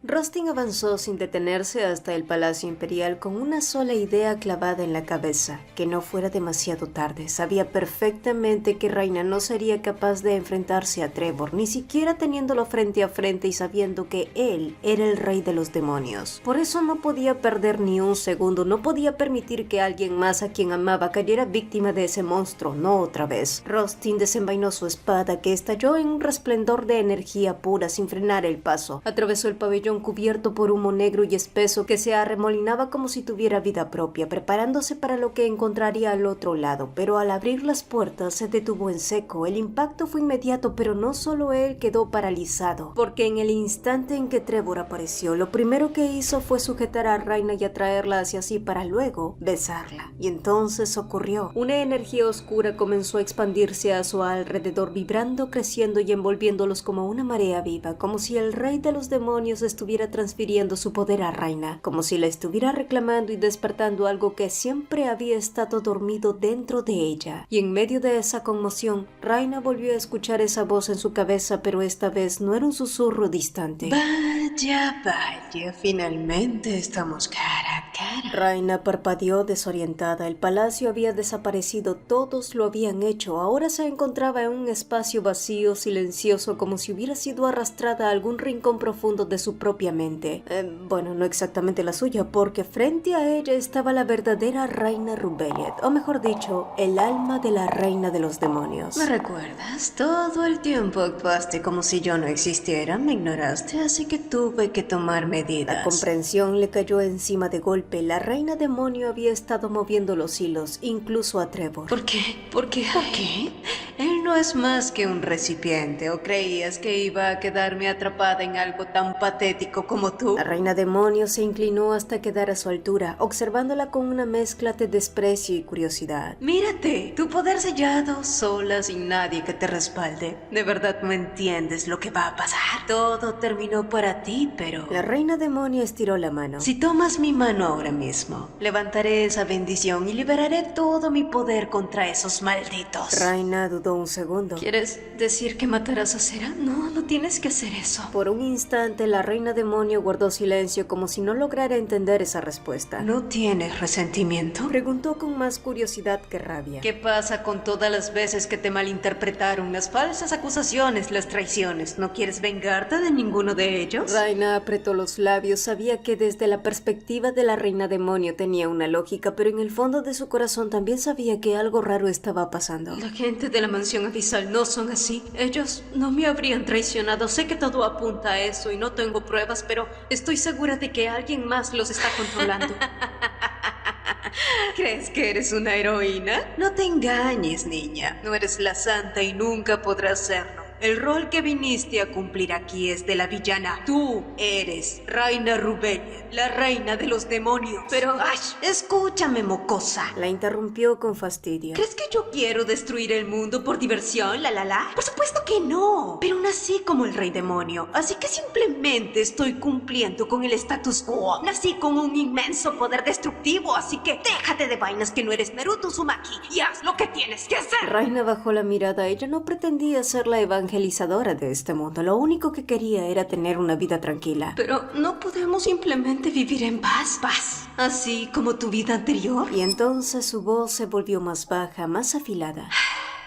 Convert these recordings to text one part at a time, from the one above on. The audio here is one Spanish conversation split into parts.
Rustin avanzó sin detenerse hasta el Palacio Imperial con una sola idea clavada en la cabeza: que no fuera demasiado tarde. Sabía perfectamente que Rhaena no sería capaz de enfrentarse a Trevor, ni siquiera teniéndolo frente a frente y sabiendo que él era el rey de los demonios. Por eso no podía perder ni un segundo, no podía permitir que alguien más a quien amaba cayera víctima de ese monstruo, no otra vez. Rustin desenvainó su espada, que estalló en un resplendor de energía pura sin frenar el paso. Atravesó el pabellón cubierto por humo negro y espeso que se arremolinaba como si tuviera vida propia, preparándose para lo que encontraría al otro lado, pero al abrir las puertas se detuvo en seco. El impacto fue inmediato, pero no solo él quedó paralizado, porque en el instante en que Trevor apareció, lo primero que hizo fue sujetar a Rhaena y atraerla hacia sí para luego besarla. Y entonces ocurrió. Una energía oscura comenzó a expandirse a su alrededor, vibrando, creciendo y envolviéndolos como una marea viva, como si el rey de los demonios estuviera transfiriendo su poder a Rhaena, como si la estuviera reclamando y despertando algo que siempre había estado dormido dentro de ella. Y en medio de esa conmoción, Rhaena volvió a escuchar esa voz en su cabeza, pero esta vez no era un susurro distante. Vaya, vaya, finalmente estamos cara a cara. Rhaena parpadeó desorientada. El palacio había desaparecido, todos lo habían hecho. Ahora se encontraba en un espacio vacío, silencioso, como si hubiera sido arrastrada a algún rincón profundo de su propia mente. Bueno, no exactamente la suya, porque frente a ella estaba la verdadera Reina Rubelliet, o mejor dicho, el alma de la reina de los demonios. ¿Me recuerdas? Todo el tiempo actuaste como si yo no existiera, me ignoraste, así que tuve que tomar medidas. La comprensión le cayó encima de golpe. La reina demonio había estado moviendo los hilos, incluso a Trevor. ¿Por qué? ¿Por qué? ¿Por qué? Él no es más que un recipiente, ¿o creías que iba a quedarme atrapada en algo tan patético como tú? La reina demonio se inclinó hasta quedar a su altura, observándola con una mezcla de desprecio y curiosidad. Mírate, tu poder sellado, sola, sin nadie que te respalde. De verdad no entiendes lo que va a pasar. Todo terminó para ti, pero... La reina demonio estiró la mano. Si tomas mi mano ahora mismo, levantaré esa bendición y liberaré todo mi poder contra esos malditos. Rhaena dudó un segundo. ¿Quieres decir que matarás a Cera? No, no tienes que hacer eso. Por un instante, la reina demonio guardó silencio, como si no lograra entender esa respuesta. ¿No tienes resentimiento? Preguntó con más curiosidad que rabia. ¿Qué pasa con todas las veces que te malinterpretaron, las falsas acusaciones, las traiciones? ¿No quieres vengarte de ninguno de ellos? Rhaena apretó los labios. Sabía que desde la perspectiva de la reina demonio tenía una lógica, pero en el fondo de su corazón también sabía que algo raro estaba pasando. La gente de la mansión abisal no son así. Ellos no me habrían traicionado. Sé que todo apunta a eso y no tengo pruebas, pero estoy segura de que alguien más los está controlando. ¿Crees que eres una heroína? No te engañes, niña. No eres la santa y nunca podrás serlo. El rol que viniste a cumplir aquí es de la villana. Tú eres Reina Rubelliet, la reina de los demonios. Pero, ¡ay! Escúchame, mocosa. La interrumpió con fastidio. ¿Crees que yo quiero destruir el mundo por diversión, la? Por supuesto que no. Pero nací como el rey demonio, así que simplemente estoy cumpliendo con el status quo. Nací con un inmenso poder destructivo, así que déjate de vainas que no eres Naruto Uzumaki y haz lo que tienes que hacer. Rhaena bajó la mirada. Ella no pretendía ser la evangelizadora de este mundo. Lo único que quería era tener una vida tranquila. Pero no podemos simplemente vivir en paz, así como tu vida anterior. Y entonces su voz se volvió más baja, más afilada.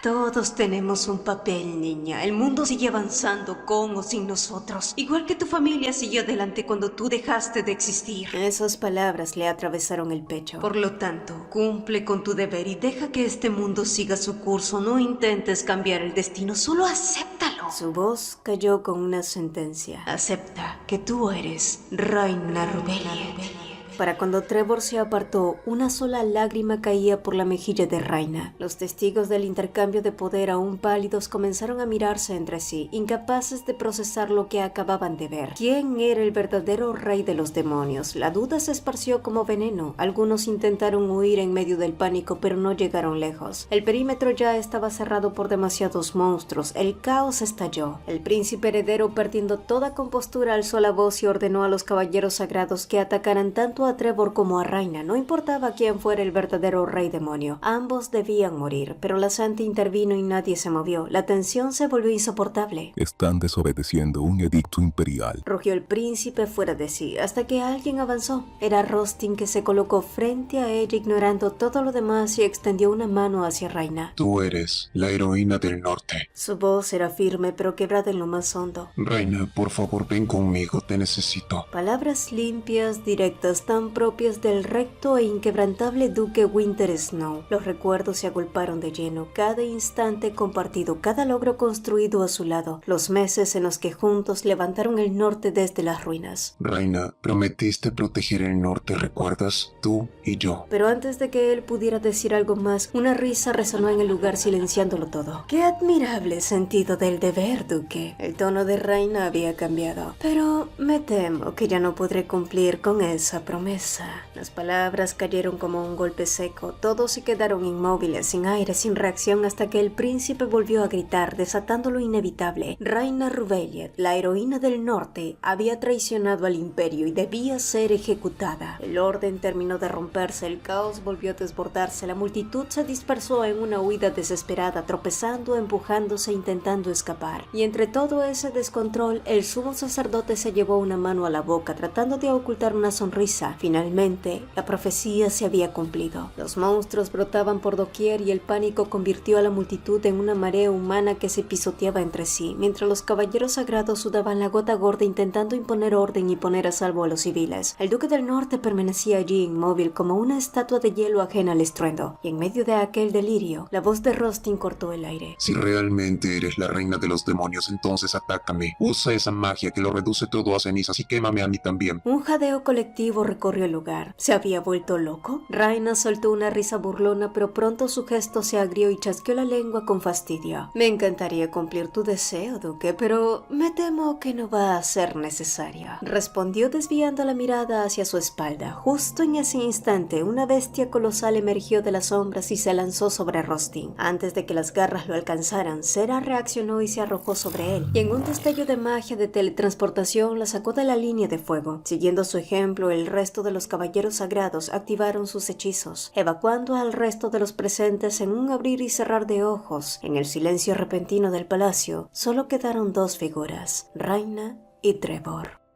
Todos tenemos un papel, niña. El mundo sigue avanzando con o sin nosotros. Igual que tu familia siguió adelante cuando tú dejaste de existir. Esas palabras le atravesaron el pecho. Por lo tanto, cumple con tu deber y deja que este mundo siga su curso. No intentes cambiar el destino, solo acéptalo. Su voz cayó con una sentencia. Acepta que tú eres Reina Rubelliet. Para cuando Trevor se apartó, una sola lágrima caía por la mejilla de Rhaena. Los testigos del intercambio de poder, aún pálidos, comenzaron a mirarse entre sí, incapaces de procesar lo que acababan de ver. ¿Quién era el verdadero rey de los demonios? La duda se esparció como veneno. Algunos intentaron huir en medio del pánico, pero no llegaron lejos. El perímetro ya estaba cerrado por demasiados monstruos. El caos estalló. El príncipe heredero, perdiendo toda compostura, alzó la voz y ordenó a los caballeros sagrados que atacaran tanto a Trevor como a Raina, no importaba quién fuera el verdadero rey demonio. Ambos debían morir, pero la Santa intervino y nadie se movió. La tensión se volvió insoportable. Están desobedeciendo un edicto imperial. Rugió el príncipe fuera de sí, hasta que alguien avanzó. Era Rostin, que se colocó frente a ella ignorando todo lo demás y extendió una mano hacia Raina. Tú eres la heroína del norte. Su voz era firme pero quebrada en lo más hondo. Raina, por favor, ven conmigo, te necesito. Palabras limpias, directas, tan propias del recto e inquebrantable duque Winter Snow. Los recuerdos se agolparon de lleno, cada instante compartido, cada logro construido a su lado, los meses en los que juntos levantaron el norte desde las ruinas. Raina, prometiste proteger el norte, ¿recuerdas? Tú y yo. Pero antes de que él pudiera decir algo más, una risa resonó en el lugar silenciándolo todo. ¡Qué admirable sentido del deber, duque! El tono de Raina había cambiado. Pero me temo que ya no podré cumplir con esa promesa. Las palabras cayeron como un golpe seco. Todos se quedaron inmóviles, sin aire, sin reacción, hasta que el príncipe volvió a gritar, desatando lo inevitable. Raina Ruveliet, la heroína del norte, había traicionado al imperio y debía ser ejecutada. El orden terminó de romperse, el caos volvió a desbordarse, la multitud se dispersó en una huida desesperada, tropezando, empujándose, intentando escapar. Y entre todo ese descontrol, el sumo sacerdote se llevó una mano a la boca, tratando de ocultar una sonrisa. Finalmente, la profecía se había cumplido. Los monstruos brotaban por doquier y el pánico convirtió a la multitud en una marea humana que se pisoteaba entre sí, mientras los caballeros sagrados sudaban la gota gorda intentando imponer orden y poner a salvo a los civiles. El duque del norte permanecía allí inmóvil como una estatua de hielo ajena al estruendo, y en medio de aquel delirio, la voz de Rostin cortó el aire. Si realmente eres la reina de los demonios, entonces atácame. Usa esa magia que lo reduce todo a cenizas y quémame a mí también. Un jadeo colectivo recorrió el lugar. ¿Se había vuelto loco? Raina soltó una risa burlona, pero pronto su gesto se agrió y chasqueó la lengua con fastidio. Me encantaría cumplir tu deseo, duque, pero me temo que no va a ser necesario, respondió desviando la mirada hacia su espalda. Justo en ese instante, una bestia colosal emergió de las sombras y se lanzó sobre Rostin. Antes de que las garras lo alcanzaran, Cera reaccionó y se arrojó sobre él, y en un destello de magia de teletransportación la sacó de la línea de fuego. Siguiendo su ejemplo, el resto de los caballeros sagrados activaron sus hechizos, evacuando al resto de los presentes en un abrir y cerrar de ojos. En el silencio repentino del palacio, solo quedaron dos figuras, Raina y Trevor.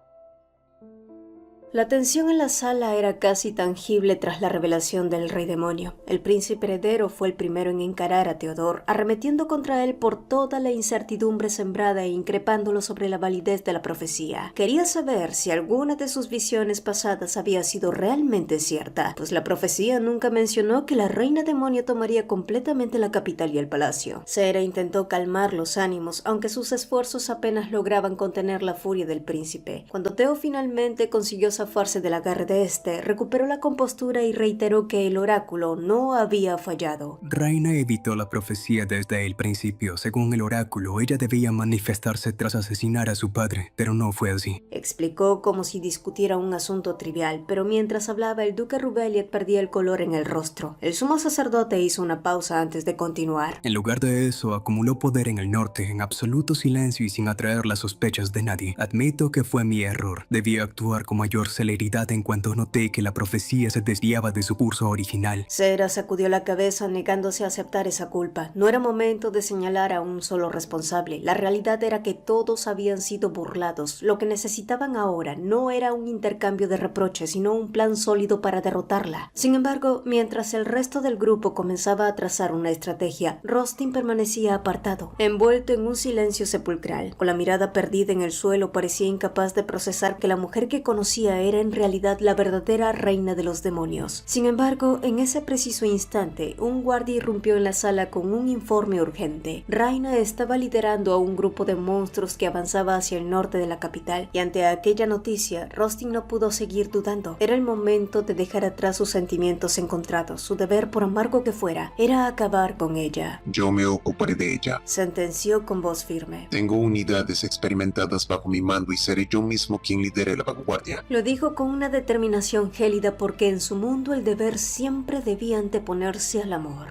La tensión en la sala era casi tangible tras la revelación del rey demonio. El príncipe heredero fue el primero en encarar a Theodore, arremetiendo contra él por toda la incertidumbre sembrada e increpándolo sobre la validez de la profecía. Quería saber si alguna de sus visiones pasadas había sido realmente cierta, pues la profecía nunca mencionó que la reina demonio tomaría completamente la capital y el palacio. Cera intentó calmar los ánimos, aunque sus esfuerzos apenas lograban contener la furia del príncipe. Cuando Theo finalmente consiguió zafarse del agarre de este, recuperó la compostura y reiteró que el oráculo no había fallado. Raina evitó la profecía desde el principio. Según el oráculo, ella debía manifestarse tras asesinar a su padre, pero no fue así. Explicó como si discutiera un asunto trivial, pero mientras hablaba el duque Ruveliet perdía el color en el rostro. El sumo sacerdote hizo una pausa antes de continuar. En lugar de eso, acumuló poder en el norte, en absoluto silencio y sin atraer las sospechas de nadie. Admito que fue mi error. Debía actuar con mayor celeridad en cuanto noté que la profecía se desviaba de su curso original. Cera sacudió la cabeza negándose a aceptar esa culpa. No era momento de señalar a un solo responsable. La realidad era que todos habían sido burlados. Lo que necesitaban ahora no era un intercambio de reproches, sino un plan sólido para derrotarla. Sin embargo, mientras el resto del grupo comenzaba a trazar una estrategia, Rostin permanecía apartado, envuelto en un silencio sepulcral. Con la mirada perdida en el suelo, parecía incapaz de procesar que la mujer que conocía era en realidad la verdadera reina de los demonios. Sin embargo, en ese preciso instante, un guardia irrumpió en la sala con un informe urgente. Raina estaba liderando a un grupo de monstruos que avanzaba hacia el norte de la capital, y ante aquella noticia, Rostin no pudo seguir dudando. Era el momento de dejar atrás sus sentimientos encontrados. Su deber, por amargo que fuera, era acabar con ella. Yo me ocuparé de ella, sentenció con voz firme. Tengo unidades experimentadas bajo mi mando y seré yo mismo quien lidere la vanguardia. Lo dijo con una determinación gélida porque en su mundo el deber siempre debía anteponerse al amor.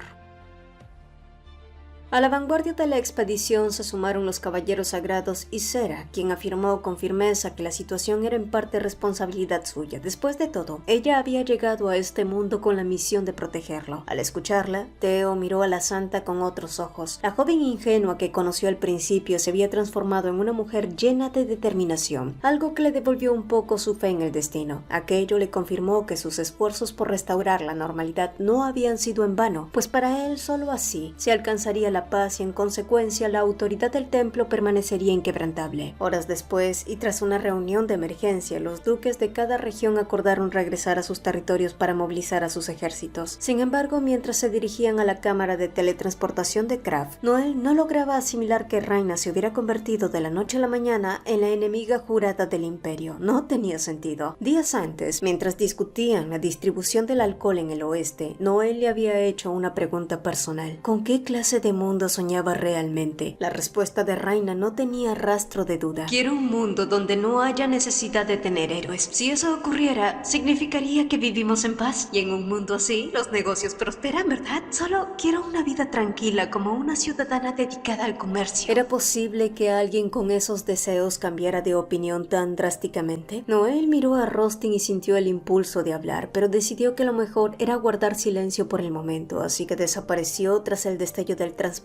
A la vanguardia de la expedición se sumaron los caballeros sagrados y Sera, quien afirmó con firmeza que la situación era en parte responsabilidad suya. Después de todo, ella había llegado a este mundo con la misión de protegerlo. Al escucharla, Theo miró a la santa con otros ojos. La joven ingenua que conoció al principio se había transformado en una mujer llena de determinación, algo que le devolvió un poco su fe en el destino. Aquello le confirmó que sus esfuerzos por restaurar la normalidad no habían sido en vano, pues para él solo así se alcanzaría la paz y en consecuencia la autoridad del templo permanecería inquebrantable. Horas después, y tras una reunión de emergencia, los duques de cada región acordaron regresar a sus territorios para movilizar a sus ejércitos. Sin embargo, mientras se dirigían a la cámara de teletransportación de Kraft, Noel no lograba asimilar que Raina se hubiera convertido de la noche a la mañana en la enemiga jurada del imperio. No tenía sentido. Días antes, mientras discutían la distribución del alcohol en el oeste, Noel le había hecho una pregunta personal. ¿Con qué clase de mundo soñaba realmente? La respuesta de Raina no tenía rastro de duda. Quiero un mundo donde no haya necesidad de tener héroes. Si eso ocurriera, significaría que vivimos en paz. Y en un mundo así, los negocios prosperan, ¿verdad? Solo quiero una vida tranquila como una ciudadana dedicada al comercio. ¿Era posible que alguien con esos deseos cambiara de opinión tan drásticamente? Noel miró a Rostin y sintió el impulso de hablar, pero decidió que lo mejor era guardar silencio por el momento, así que desapareció tras el destello del transportador.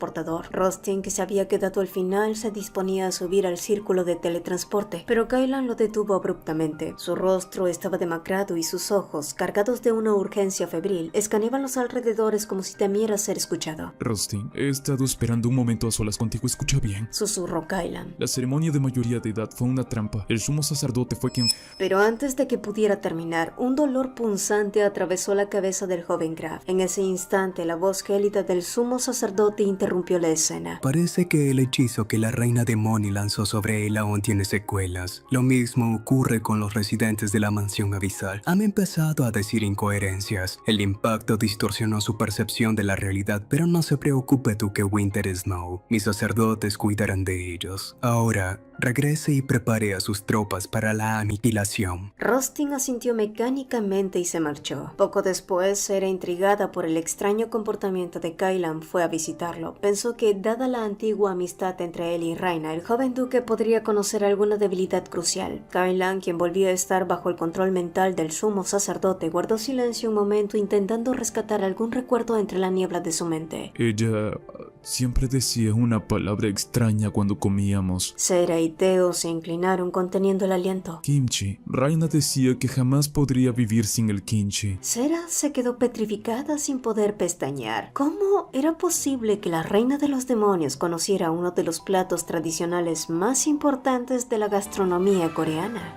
Rostin, que se había quedado al final, se disponía a subir al círculo de teletransporte, pero Kailan lo detuvo abruptamente. Su rostro estaba demacrado y sus ojos, cargados de una urgencia febril, escaneaban los alrededores como si temiera ser escuchado. Rostin, he estado esperando un momento a solas contigo, escucha bien. Susurró Kailan. La ceremonia de mayoría de edad fue una trampa. El sumo sacerdote fue quien... Pero antes de que pudiera terminar, un dolor punzante atravesó la cabeza del joven Graf. En ese instante, la voz gélida del sumo sacerdote interrumpió la escena. Parece que el hechizo que la reina demonio lanzó sobre él aún tiene secuelas. Lo mismo ocurre con los residentes de la mansión abisal. Han empezado a decir incoherencias. El impacto distorsionó su percepción de la realidad, pero no se preocupe tú que Winter Snow. Mis sacerdotes cuidarán de ellos. Ahora, regrese y prepare a sus tropas para la aniquilación. Rostin asintió mecánicamente y se marchó. Poco después, Sera, intrigada por el extraño comportamiento de Kailan, fue a visitarlo. Pensó que, dada la antigua amistad entre él y Raina, el joven duque podría conocer alguna debilidad crucial. Kailan, quien volvía a estar bajo el control mental del sumo sacerdote, guardó silencio un momento intentando rescatar algún recuerdo entre la niebla de su mente. Ella siempre decía una palabra extraña cuando comíamos. Sera y Theo se inclinaron conteniendo el aliento. Kimchi. Raina decía que jamás podría vivir sin el kimchi. Sera se quedó petrificada sin poder pestañear. ¿Cómo era posible que la reina de los demonios conociera uno de los platos tradicionales más importantes de la gastronomía coreana?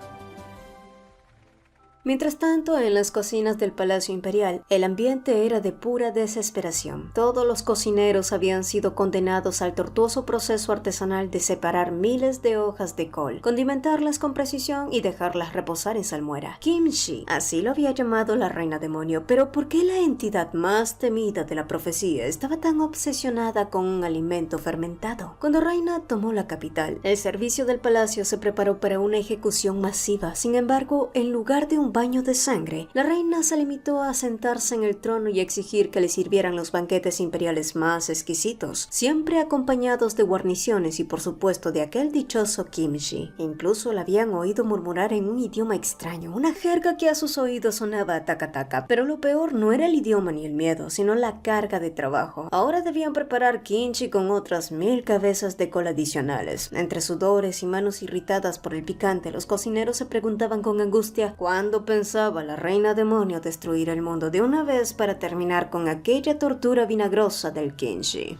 Mientras tanto, en las cocinas del Palacio Imperial, el ambiente era de pura desesperación. Todos los cocineros habían sido condenados al tortuoso proceso artesanal de separar miles de hojas de col, condimentarlas con precisión y dejarlas reposar en salmuera. Kimchi, así lo había llamado la reina demonio, pero ¿por qué la entidad más temida de la profecía estaba tan obsesionada con un alimento fermentado? Cuando Raina tomó la capital, el servicio del palacio se preparó para una ejecución masiva. Sin embargo, en lugar de un baño de sangre, la reina se limitó a sentarse en el trono y exigir que le sirvieran los banquetes imperiales más exquisitos, siempre acompañados de guarniciones y por supuesto de aquel dichoso kimchi. Incluso la habían oído murmurar en un idioma extraño, una jerga que a sus oídos sonaba taca-taca, pero lo peor no era el idioma ni el miedo, sino la carga de trabajo. Ahora debían preparar kimchi con otras 1000 cabezas de col adicionales. Entre sudores y manos irritadas por el picante, los cocineros se preguntaban con angustia cuándo pensaba la reina demonio destruir el mundo de una vez para terminar con aquella tortura vinagrosa del kimchi.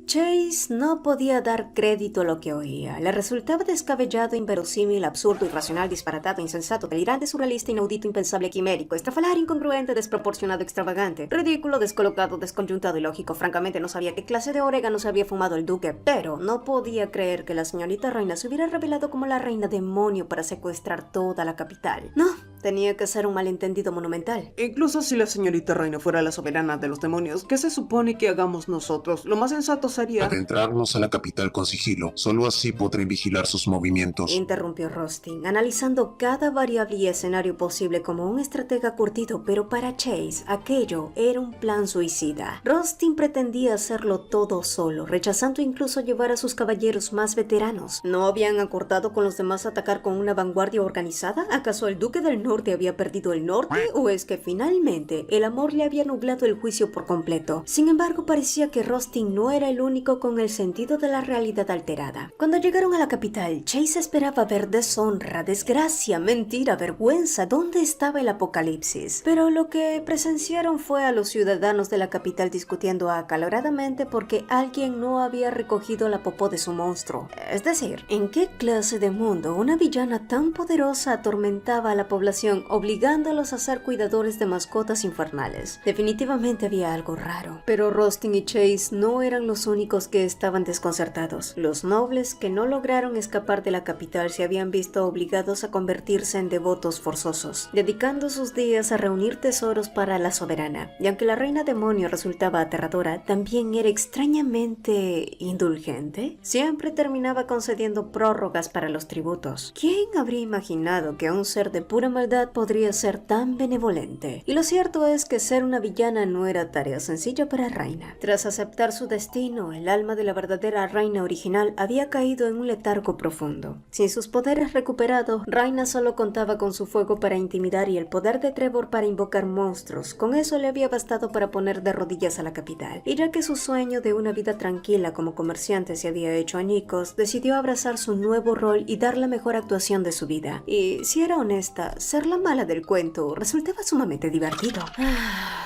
Chase no podía dar crédito a lo que oía. Le resultaba descabellado, inverosímil, absurdo, irracional, disparatado, insensato, delirante, surrealista, inaudito, impensable, quimérico, estrafalar, incongruente, desproporcionado, extravagante, ridículo, descolocado, desconjuntado y lógico. Francamente no sabía qué clase de orégano se había fumado el duque, pero no podía creer que la señorita reina se hubiera revelado como la reina demonio para secuestrar toda la capital. No, tenía que ser un malentendido monumental. Incluso si la señorita Reina fuera la soberana de los demonios, ¿qué se supone que hagamos nosotros? Lo más sensato sería adentrarnos a la capital con sigilo. Solo así podré vigilar sus movimientos. Interrumpió Rustin, analizando cada variable y escenario posible como un estratega curtido, pero para Chase aquello era un plan suicida. Rustin pretendía hacerlo todo solo, rechazando incluso llevar a sus caballeros más veteranos. ¿No habían acordado con los demás atacar con una vanguardia organizada? ¿Acaso el Duque del Norte había perdido el norte? ¿O es que finalmente el amor le había nublado el juicio por completo? Sin embargo, parecía que Rustin no era el único con el sentido de la realidad alterada. Cuando llegaron a la capital, Chase esperaba ver deshonra, desgracia, mentira, vergüenza. ¿Dónde estaba el apocalipsis? Pero lo que presenciaron fue a los ciudadanos de la capital discutiendo acaloradamente porque alguien no había recogido la popó de su monstruo. Es decir, ¿en qué clase de mundo una villana tan poderosa atormentaba a la población, obligándolos a ser cuidadores de mascotas infernales? Definitivamente había algo raro. Pero Rustin y Chase no eran los únicos que estaban desconcertados. Los nobles que no lograron escapar de la capital se habían visto obligados a convertirse en devotos forzosos, dedicando sus días a reunir tesoros para la soberana. Y aunque la reina demonio resultaba aterradora, también era extrañamente indulgente. Siempre terminaba concediendo prórrogas para los tributos. ¿Quién habría imaginado que un ser de pura maldad podría ser tan benevolente? Y lo cierto es que ser una villana no era tarea sencilla para Raina. Tras aceptar su destino, el alma de la verdadera reina original había caído en un letargo profundo. Sin sus poderes recuperados, Raina solo contaba con su fuego para intimidar y el poder de Trevor para invocar monstruos. Con eso le había bastado para poner de rodillas a la capital. Y ya que su sueño de una vida tranquila como comerciante se había hecho añicos, decidió abrazar su nuevo rol y dar la mejor actuación de su vida. Y si era honesta, ser la mala del cuento resultaba sumamente divertido.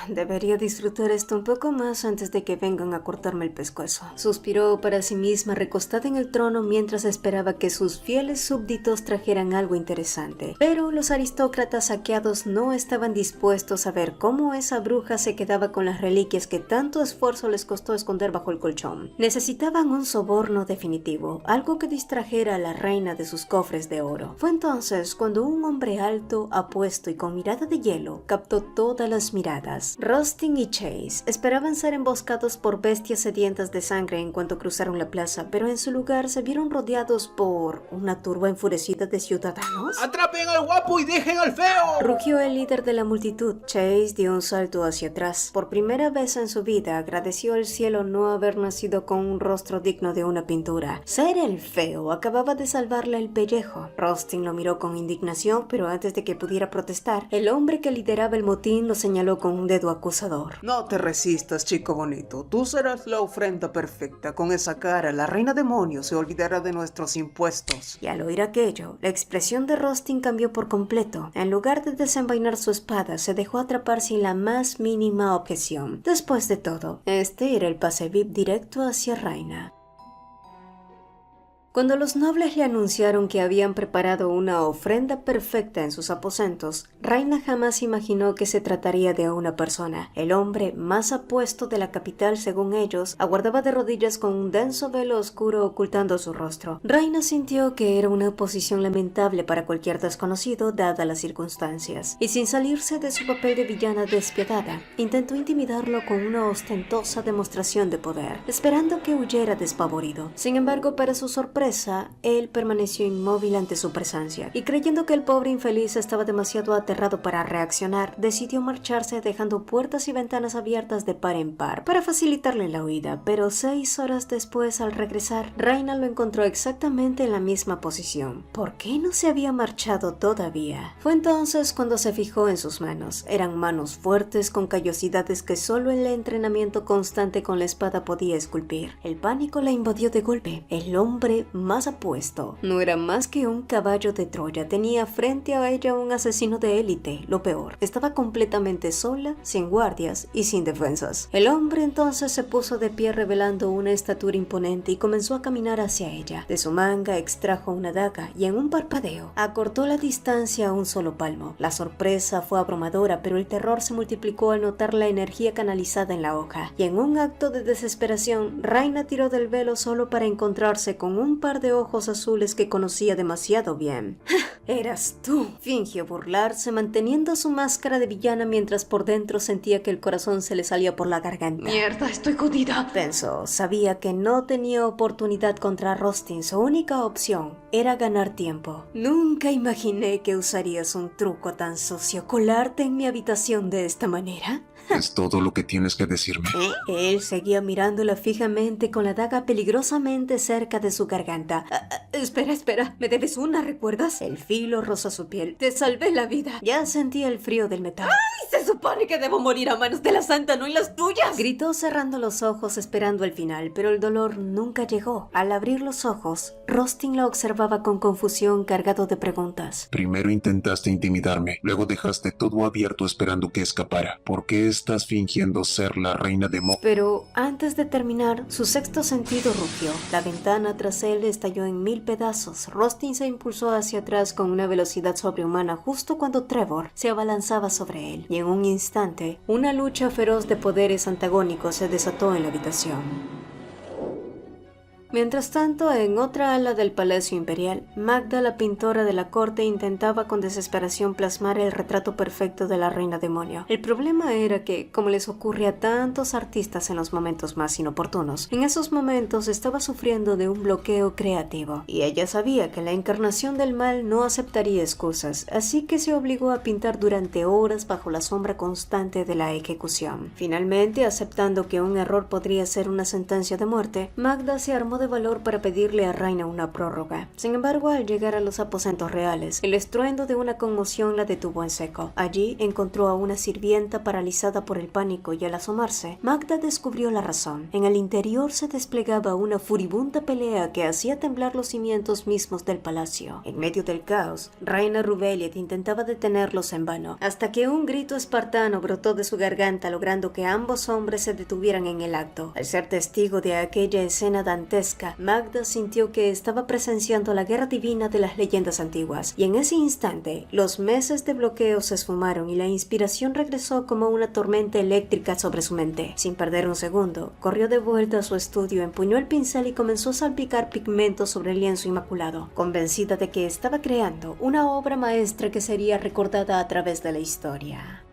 Debería disfrutar esto un poco más antes de que vengan a cortarme el pescuezo. Suspiró para sí misma recostada en el trono mientras esperaba que sus fieles súbditos trajeran algo interesante. Pero los aristócratas saqueados no estaban dispuestos a ver cómo esa bruja se quedaba con las reliquias que tanto esfuerzo les costó esconder bajo el colchón. Necesitaban un soborno definitivo, algo que distrajera a la reina de sus cofres de oro. Fue entonces cuando un hombre alto, apuesto y con mirada de hielo captó todas las miradas. Rustin y Chase esperaban ser emboscados por bestias sedientas de sangre en cuanto cruzaron la plaza, pero en su lugar se vieron rodeados por una turba enfurecida de ciudadanos. ¡Atrapen al guapo y dejen al feo! Rugió el líder de la multitud. Chase dio un salto hacia atrás. Por primera vez en su vida agradeció al cielo no haber nacido con un rostro digno de una pintura. Ser el feo acababa de salvarle el pellejo. Rustin lo miró con indignación, pero antes de que pudiera protestar, el hombre que lideraba el motín lo señaló con un dedo acusador. No te resistas, chico bonito. Tú serás la ofrenda perfecta. Con esa cara, la reina demonio se olvidará de nuestros impuestos. Y al oír aquello, la expresión de Rustin cambió por completo. En lugar de desenvainar su espada, se dejó atrapar sin la más mínima objeción. Después de todo, este era el pase VIP directo hacia Raina. Cuando los nobles le anunciaron que habían preparado una ofrenda perfecta en sus aposentos, Raina jamás imaginó que se trataría de una persona. El hombre más apuesto de la capital, según ellos, aguardaba de rodillas con un denso velo oscuro ocultando su rostro. Raina sintió que era una posición lamentable para cualquier desconocido, dadas las circunstancias, y sin salirse de su papel de villana despiadada, intentó intimidarlo con una ostentosa demostración de poder, esperando que huyera despavorido. Sin embargo, para su sorpresa, él permaneció inmóvil ante su presencia, y creyendo que el pobre infeliz estaba demasiado aterrado para reaccionar, decidió marcharse dejando puertas y ventanas abiertas de par en par para facilitarle la huida. Pero 6 horas después, al regresar, Raina lo encontró exactamente en la misma posición. ¿Por qué no se había marchado todavía? Fue entonces cuando se fijó en sus manos. Eran manos fuertes con callosidades que solo el entrenamiento constante con la espada podía esculpir. El pánico la invadió de golpe. El hombre más apuesto no era más que un caballo de Troya. Tenía frente a ella un asesino de élite. Lo peor, estaba completamente sola, sin guardias y sin defensas. El hombre entonces se puso de pie revelando una estatura imponente y comenzó a caminar hacia ella. De su manga extrajo una daga y en un parpadeo acortó la distancia a un solo palmo. La sorpresa fue abrumadora, pero el terror se multiplicó al notar la energía canalizada en la hoja, y en un acto de desesperación, Raina tiró del velo solo para encontrarse con un par de ojos azules que conocía demasiado bien. Eras tú. Fingió burlarse, manteniendo su máscara de villana mientras por dentro sentía que el corazón se le salía por la garganta. Mierda, estoy jodida. Pensó, sabía que no tenía oportunidad contra Rustin. Su única opción era ganar tiempo. Nunca imaginé que usarías un truco tan sucio. ¿Colarte en mi habitación de esta manera? ¿Es todo lo que tienes que decirme? Él seguía mirándola fijamente con la daga peligrosamente cerca de su garganta. Espera, ¿me debes una, recuerdas? El filo rozó su piel. Te salvé la vida. Ya sentía el frío del metal. ¡Ay, se supone que debo morir a manos de la santa, no en las tuyas! Gritó cerrando los ojos esperando el final, pero el dolor nunca llegó. Al abrir los ojos, Rustin la observaba con confusión, cargado de preguntas. Primero intentaste intimidarme, luego dejaste todo abierto esperando que escapara. ¿Por qué estás fingiendo ser la reina de Mo? Pero antes de terminar, su sexto sentido rugió. La ventana tras él estalló en 1000 pedazos. Rustin se impulsó hacia atrás con una velocidad sobrehumana justo cuando Trevor se abalanzaba sobre él. Y en un instante, una lucha feroz de poderes antagónicos se desató en la habitación. Mientras tanto, en otra ala del Palacio Imperial, Magda, la pintora de la corte, intentaba con desesperación plasmar el retrato perfecto de la reina demonio. El problema era que, como les ocurre a tantos artistas en los momentos más inoportunos, en esos momentos estaba sufriendo de un bloqueo creativo. Y ella sabía que la encarnación del mal no aceptaría excusas, así que se obligó a pintar durante horas bajo la sombra constante de la ejecución. Finalmente, aceptando que un error podría ser una sentencia de muerte, Magda se armó de valor para pedirle a Raina una prórroga. Sin embargo, al llegar a los aposentos reales, el estruendo de una conmoción la detuvo en seco. Allí encontró a una sirvienta paralizada por el pánico y al asomarse, Magda descubrió la razón. En el interior se desplegaba una furibunda pelea que hacía temblar los cimientos mismos del palacio. En medio del caos, Raina Rubeliet intentaba detenerlos en vano, hasta que un grito espartano brotó de su garganta, logrando que ambos hombres se detuvieran en el acto. Al ser testigo de aquella escena dantesca, Magda sintió que estaba presenciando la guerra divina de las leyendas antiguas, y en ese instante, los meses de bloqueo se esfumaron y la inspiración regresó como una tormenta eléctrica sobre su mente. Sin perder un segundo, corrió de vuelta a su estudio, empuñó el pincel y comenzó a salpicar pigmentos sobre el lienzo inmaculado, convencida de que estaba creando una obra maestra que sería recordada a través de la historia.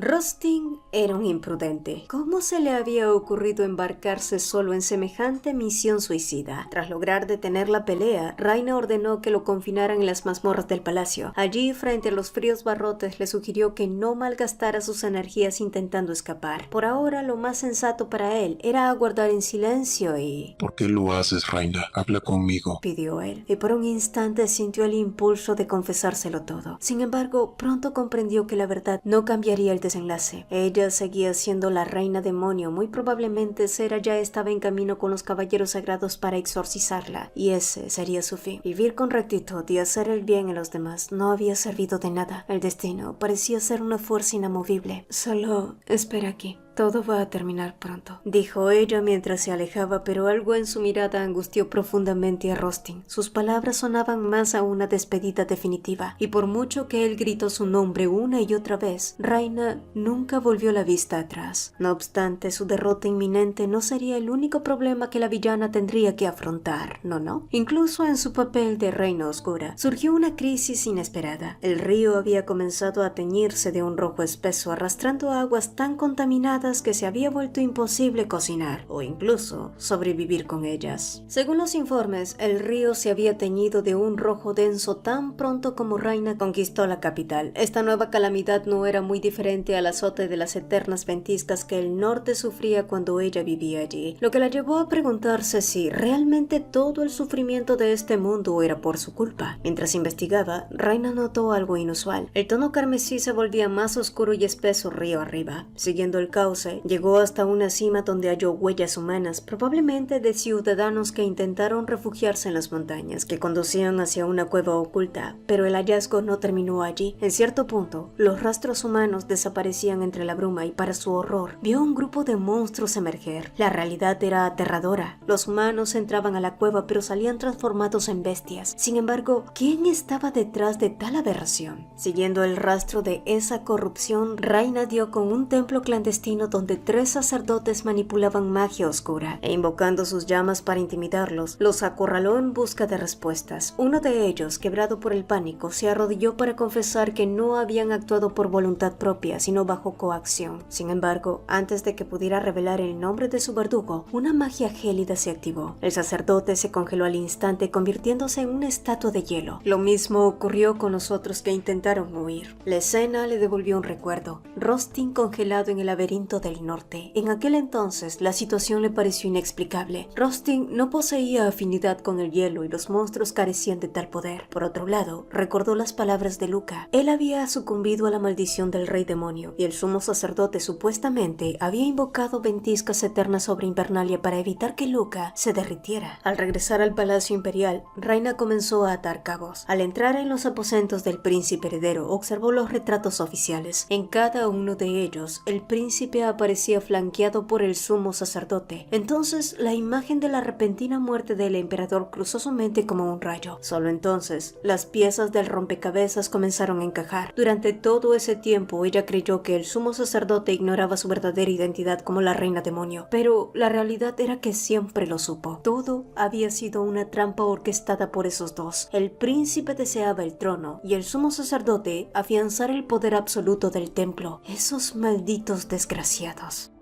Rustin era un imprudente. ¿Cómo se le había ocurrido embarcarse solo en semejante misión suicida? Tras lograr detener la pelea, Raina ordenó que lo confinaran en las mazmorras del palacio. Allí, frente a los fríos barrotes, le sugirió que no malgastara sus energías intentando escapar. Por ahora, lo más sensato para él era aguardar en silencio y... ¿Por qué lo haces, Raina? Habla conmigo, pidió él, y por un instante sintió el impulso de confesárselo todo. Sin embargo, pronto comprendió que la verdad no cambiaría el desenlace. Ella seguía siendo la reina demonio. Muy probablemente Sera ya estaba en camino con los caballeros sagrados para exorcizarla, y ese sería su fin. Vivir con rectitud y hacer el bien a los demás no había servido de nada. El destino parecía ser una fuerza inamovible. Solo espera aquí. Todo va a terminar pronto, dijo ella mientras se alejaba, pero algo en su mirada angustió profundamente a Rustin. Sus palabras sonaban más a una despedida definitiva, y por mucho que él gritó su nombre una y otra vez, Raina nunca volvió la vista atrás. No obstante, su derrota inminente no sería el único problema que la villana tendría que afrontar, ¿no? Incluso en su papel de reina oscura, surgió una crisis inesperada. El río había comenzado a teñirse de un rojo espeso, arrastrando aguas tan contaminadas que se había vuelto imposible cocinar o incluso sobrevivir con ellas. Según los informes, el río se había teñido de un rojo denso tan pronto como Raina conquistó la capital. Esta nueva calamidad no era muy diferente al azote de las eternas ventiscas que el norte sufría cuando ella vivía allí, lo que la llevó a preguntarse si realmente todo el sufrimiento de este mundo era por su culpa. Mientras investigaba, Raina notó algo inusual. El tono carmesí se volvía más oscuro y espeso río arriba. Siguiendo el cauce, llegó hasta una cima donde halló huellas humanas, probablemente de ciudadanos que intentaron refugiarse en las montañas, que conducían hacia una cueva oculta, pero el hallazgo no terminó allí. En cierto punto, los rastros humanos desaparecían entre la bruma y, para su horror, vio un grupo de monstruos emerger. La realidad era aterradora. Los humanos entraban a la cueva, pero salían transformados en bestias. Sin embargo, ¿quién estaba detrás de tal aberración? Siguiendo el rastro de esa corrupción, Raina dio con un templo clandestino reino donde 3 sacerdotes manipulaban magia oscura e invocando sus llamas para intimidarlos, los acorraló en busca de respuestas. Uno de ellos, quebrado por el pánico, se arrodilló para confesar que no habían actuado por voluntad propia, sino bajo coacción. Sin embargo, antes de que pudiera revelar el nombre de su verdugo, una magia gélida se activó. El sacerdote se congeló al instante, convirtiéndose en una estatua de hielo. Lo mismo ocurrió con los otros que intentaron huir. La escena le devolvió un recuerdo. Rostin congelado en el laberinto del norte. En aquel entonces, la situación le pareció inexplicable. Rostin no poseía afinidad con el hielo y los monstruos carecían de tal poder. Por otro lado, recordó las palabras de Luca. Él había sucumbido a la maldición del rey demonio y el sumo sacerdote supuestamente había invocado ventiscas eternas sobre Invernalia para evitar que Luca se derritiera. Al regresar al palacio imperial, Raina comenzó a atar cabos. Al entrar en los aposentos del príncipe heredero, observó los retratos oficiales. En cada uno de ellos, el príncipe aparecía flanqueado por el sumo sacerdote. Entonces, la imagen de la repentina muerte del emperador cruzó su mente como un rayo. Solo entonces, las piezas del rompecabezas comenzaron a encajar. Durante todo ese tiempo, ella creyó que el sumo sacerdote ignoraba su verdadera identidad como la reina demonio, pero la realidad era que siempre lo supo. Todo había sido una trampa orquestada por esos dos. El príncipe deseaba el trono y el sumo sacerdote afianzar el poder absoluto del templo. Esos malditos desgraciados.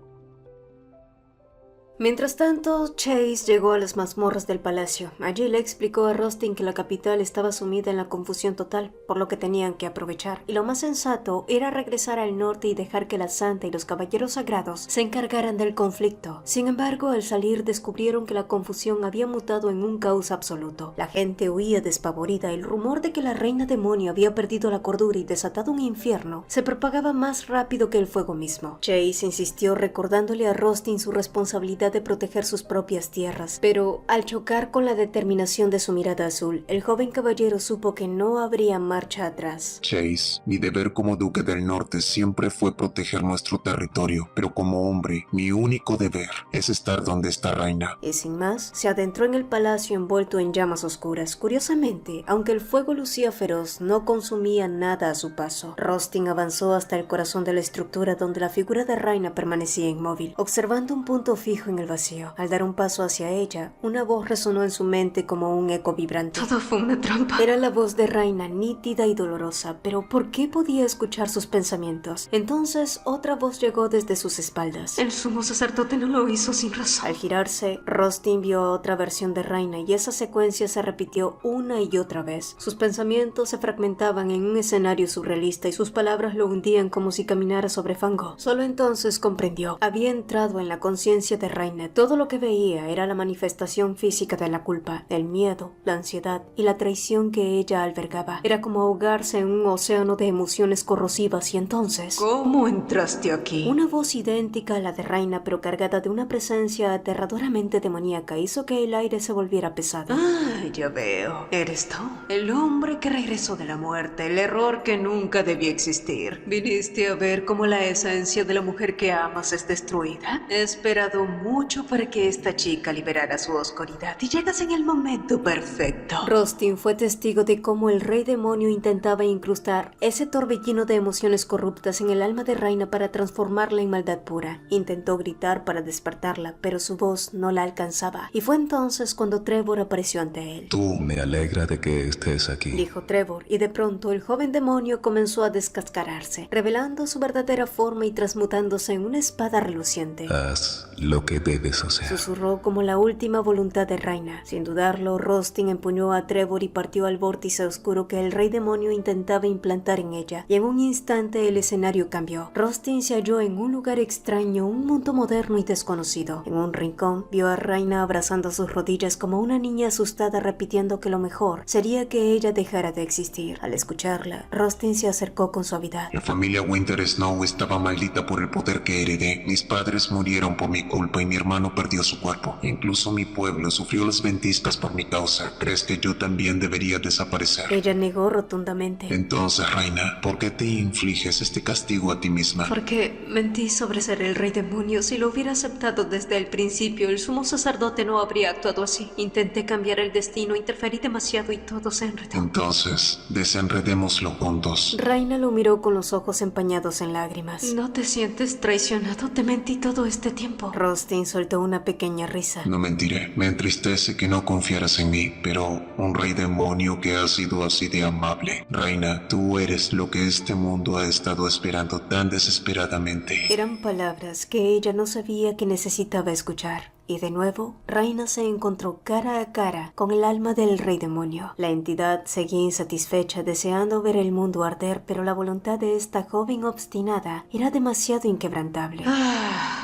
Mientras tanto, Chase llegó a las mazmorras del palacio. Allí le explicó a Rostin que la capital estaba sumida en la confusión total, por lo que tenían que aprovechar. Y lo más sensato era regresar al norte y dejar que la Santa y los caballeros sagrados se encargaran del conflicto. Sin embargo, al salir descubrieron que la confusión había mutado en un caos absoluto. La gente huía despavorida. El rumor de que la reina demonio había perdido la cordura y desatado un infierno se propagaba más rápido que el fuego mismo. Chase insistió recordándole a Rostin su responsabilidad de proteger sus propias tierras, pero al chocar con la determinación de su mirada azul, el joven caballero supo que no habría marcha atrás. Chase, mi deber como duque del norte siempre fue proteger nuestro territorio, pero como hombre, mi único deber es estar donde está Raina. Y sin más, se adentró en el palacio envuelto en llamas oscuras. Curiosamente, aunque el fuego lucía feroz, no consumía nada a su paso. Rostin avanzó hasta el corazón de la estructura donde la figura de Raina permanecía inmóvil, observando un punto fijo en el vacío. Al dar un paso hacia ella, una voz resonó en su mente como un eco vibrante. Todo fue una trampa. Era la voz de Raina, nítida y dolorosa, pero ¿por qué podía escuchar sus pensamientos? Entonces, otra voz llegó desde sus espaldas. El sumo sacerdote no lo hizo sin razón. Al girarse, Rostin vio a otra versión de Raina y esa secuencia se repitió una y otra vez. Sus pensamientos se fragmentaban en un escenario surrealista y sus palabras lo hundían como si caminara sobre fango. Solo entonces comprendió. Había entrado en la conciencia de Raina. Todo lo que veía era la manifestación física de la culpa, el miedo, la ansiedad y la traición que ella albergaba. Era como ahogarse en un océano de emociones corrosivas y entonces... ¿Cómo entraste aquí? Una voz idéntica a la de Raina, pero cargada de una presencia aterradoramente demoníaca, hizo que el aire se volviera pesado. Ah, ya veo. ¿Eres tú? El hombre que regresó de la muerte, el error que nunca debió existir. ¿Viniste a ver cómo la esencia de la mujer que amas es destruida? He esperado mucho para que esta chica liberara su oscuridad y llegas en el momento perfecto. Rostin fue testigo de cómo el rey demonio intentaba incrustar ese torbellino de emociones corruptas en el alma de Raina para transformarla en maldad pura. Intentó gritar para despertarla, pero su voz no la alcanzaba. Y fue entonces cuando Trevor apareció ante él. Tú, Me alegra de que estés aquí. Dijo Trevor, y de pronto el joven demonio comenzó a descascararse, revelando su verdadera forma y transmutándose en una espada reluciente. Haz lo que debes hacer. Susurró como la última voluntad de Raina. Sin dudarlo, Rostin empuñó a Trevor y partió al vórtice oscuro que el rey demonio intentaba implantar en ella, y en un instante el escenario cambió. Rostin se halló en un lugar extraño, un mundo moderno y desconocido. En un rincón, vio a Raina abrazando sus rodillas como una niña asustada repitiendo que lo mejor sería que ella dejara de existir. Al escucharla, Rostin se acercó con suavidad. la familia Winter Snow estaba maldita por el poder que heredé. Mis padres murieron por mi culpa y mi hermano perdió su cuerpo. Incluso mi pueblo sufrió las ventiscas por mi causa. ¿Crees que yo también debería desaparecer? Ella negó rotundamente. Entonces, reina, ¿por qué te infliges este castigo a ti misma? Porque mentí sobre ser el rey demonio. Si lo hubiera aceptado desde el principio, el sumo sacerdote no habría actuado así. Intenté cambiar el destino, interferí demasiado y todo se enredó. Entonces, desenredémoslo juntos. Raina lo miró con los ojos empañados en lágrimas. ¿No te sientes traicionado? Te mentí todo este tiempo. Rostin soltó una pequeña risa. No mentiré, me entristece que no confiaras en mí, pero un rey demonio que ha sido así de amable. Reina, tú eres lo que este mundo ha estado esperando tan desesperadamente. Eran palabras que ella no sabía que necesitaba escuchar. Y de nuevo, Raina se encontró cara a cara con el alma del rey demonio. La entidad seguía insatisfecha, deseando ver el mundo arder, pero la voluntad de esta joven obstinada era demasiado inquebrantable.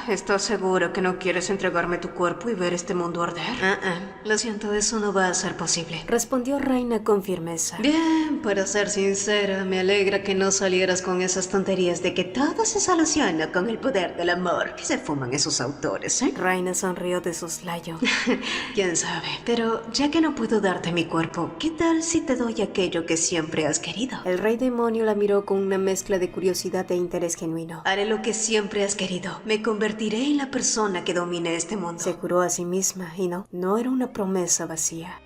¿Estás seguro que no quieres entregarme tu cuerpo y ver este mundo arder? Lo siento, eso no va a ser posible. Respondió Raina con firmeza. Bien, para ser sincera, me alegra que no salieras con esas tonterías de que todo se soluciona con el poder del amor. ¿Qué se fuman esos autores, Raina sonrió de soslayo. Quién sabe, pero ya que no puedo darte mi cuerpo, ¿qué tal si te doy aquello que siempre has querido? El rey demonio la miró con una mezcla de curiosidad e interés genuino. Haré lo que siempre has querido. Me convertiré en la persona que domine este mundo. Se juró a sí misma y no era una promesa vacía.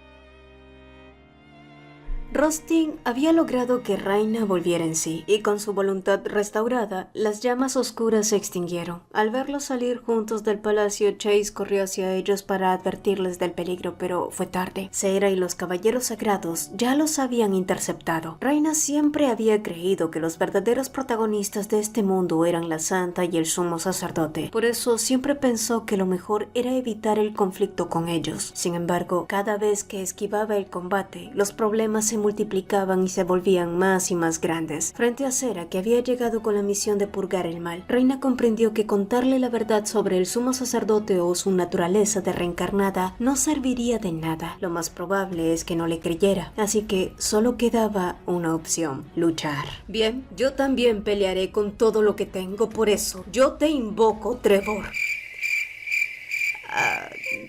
Rostin había logrado que Raina volviera en sí, y con su voluntad restaurada, las llamas oscuras se extinguieron. Al verlos salir juntos del palacio, Chase corrió hacia ellos para advertirles del peligro, pero fue tarde. Cera y los caballeros sagrados ya los habían interceptado. Raina siempre había creído que los verdaderos protagonistas de este mundo eran la santa y el sumo sacerdote. Por eso siempre pensó que lo mejor era evitar el conflicto con ellos. Sin embargo, cada vez que esquivaba el combate, los problemas se multiplicaban y se volvían más y más grandes. Frente a Cera, que había llegado con la misión de purgar el mal, Raina comprendió que contarle la verdad sobre el sumo sacerdote o su naturaleza de reencarnada no serviría de nada. Lo más probable es que no le creyera, así que solo quedaba una opción: luchar. Bien, yo también pelearé con todo lo que tengo, por eso yo te invoco, Trevor.